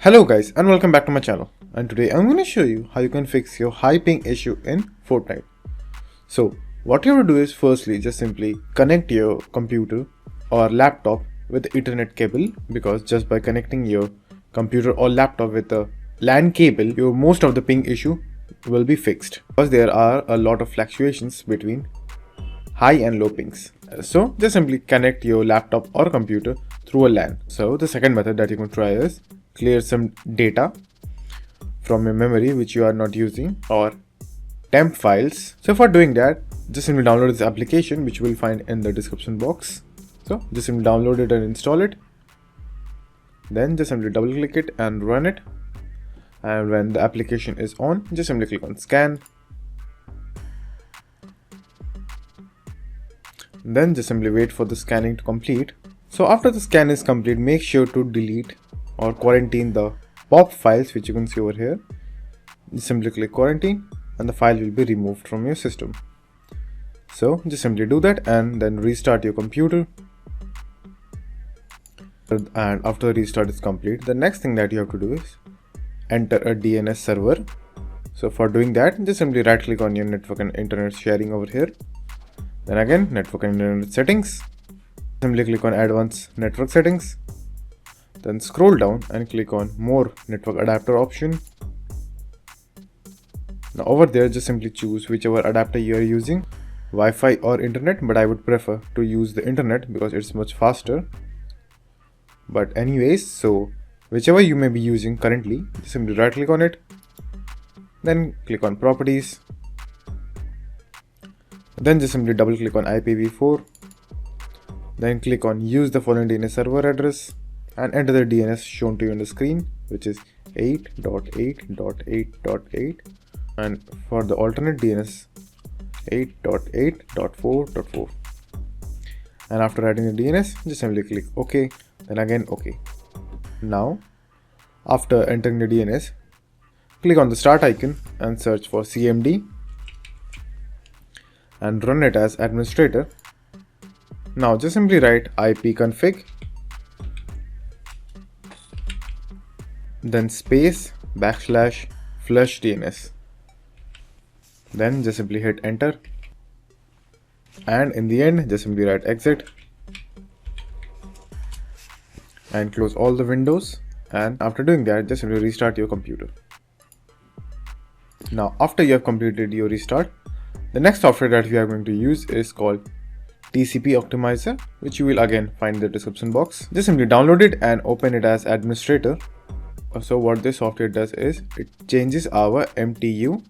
Hello guys and welcome back to my channel, and today I'm going to show you how you can fix your high ping issue in Fortnite. So what you have to do is firstly just simply connect your computer or laptop with the Ethernet cable, because just by connecting your computer or laptop with the LAN cable, your most of the ping issue will be fixed, because there are a lot of fluctuations between high and low pings. So just simply connect your laptop or computer through a LAN. So the second method that you can try is clear some data from your memory which you are not using, or temp files. So for doing that, just simply download this application which you will find in the description box. So just simply download it and install it. Then just simply double click it and run it. And when the application is on, just simply click on scan. Then just simply wait for the scanning to complete. So after the scan is complete, make sure to delete or quarantine the pop files which you can see over here. Just simply click quarantine and the file will be removed from your system. So just simply do that and then restart your computer. And after the restart is complete, the next thing that you have to do is enter a DNS server. So for doing that, just simply right click on your network and internet sharing over here. Then again, network and internet settings. Simply click on advanced network settings. Then scroll down and click on more network adapter option. Now over there, just simply choose whichever adapter you are using, Wi-Fi or internet, but I would prefer to use the internet because it's much faster. But anyways, so whichever you may be using currently, just simply right click on it. Then click on properties. Then just simply double click on IPv4. Then click on use the following DNS server address and enter the DNS shown to you on the screen, which is 8.8.8.8, and for the alternate DNS 8.8.4.4. and after writing the DNS, just simply click OK, then again OK. Now after entering the DNS, click on the start icon and search for CMD and run it as administrator. Now just simply write ipconfig, then space /flush DNS. Then just simply hit enter, and in the end just simply write exit and close all the windows. And after doing that, just simply restart your computer. Now after you have completed your restart, the next software that we are going to use is called TCP optimizer, which you will again find in the description box. Just simply download it and open it as administrator. So what this software does is it changes our MTU,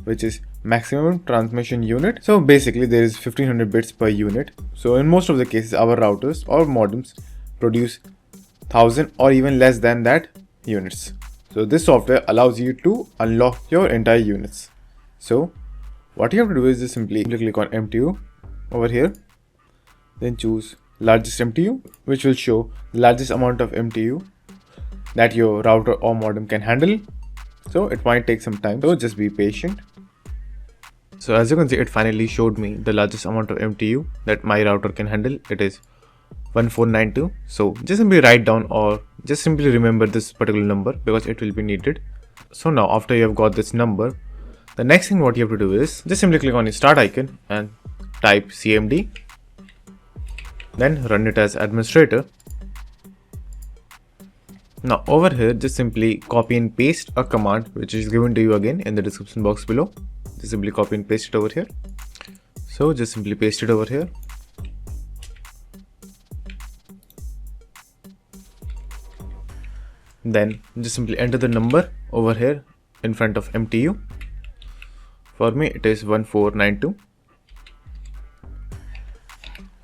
which is maximum transmission unit. So basically there is 1500 bits per unit. So in most of the cases, our routers or modems produce 1000 or even less than that units. So this software allows you to unlock your entire units. So what you have to do is just simply click on MTU over here, then choose largest MTU, which will show the largest amount of MTU that your router or modem can handle. So it might take some time, so just be patient. So as you can see, it finally showed me the largest amount of MTU that my router can handle. It is 1492. So just simply write down or just simply remember this particular number because it will be needed. So now after you have got this number, the next thing what you have to do is just simply click on the start icon and type CMD, then run it as administrator. Now over here, just simply copy and paste a command which is given to you again in the description box below. Just simply copy and paste it over here. So just simply paste it over here. Then just simply enter the number over here in front of MTU. For me it is 1492.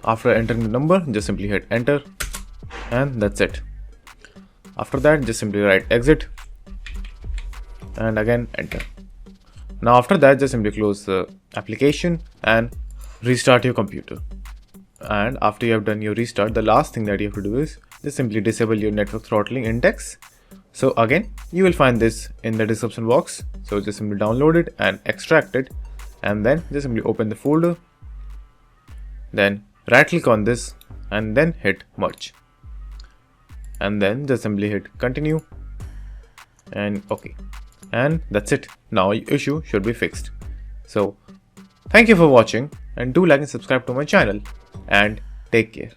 After entering the number, just simply hit enter, and that's it. After that, just simply write exit and again enter. Now after that, just simply close the application and restart your computer. And after you have done your restart, the last thing that you have to do is just simply disable your network throttling index. So again, you will find this in the description box. So just simply download it and extract it, and then just simply open the folder. Then right click on this and then hit merge. and then just simply hit continue, and OK. And that's it. Now your issue should be fixed. So thank you for watching, and do like and subscribe to my channel, and take care.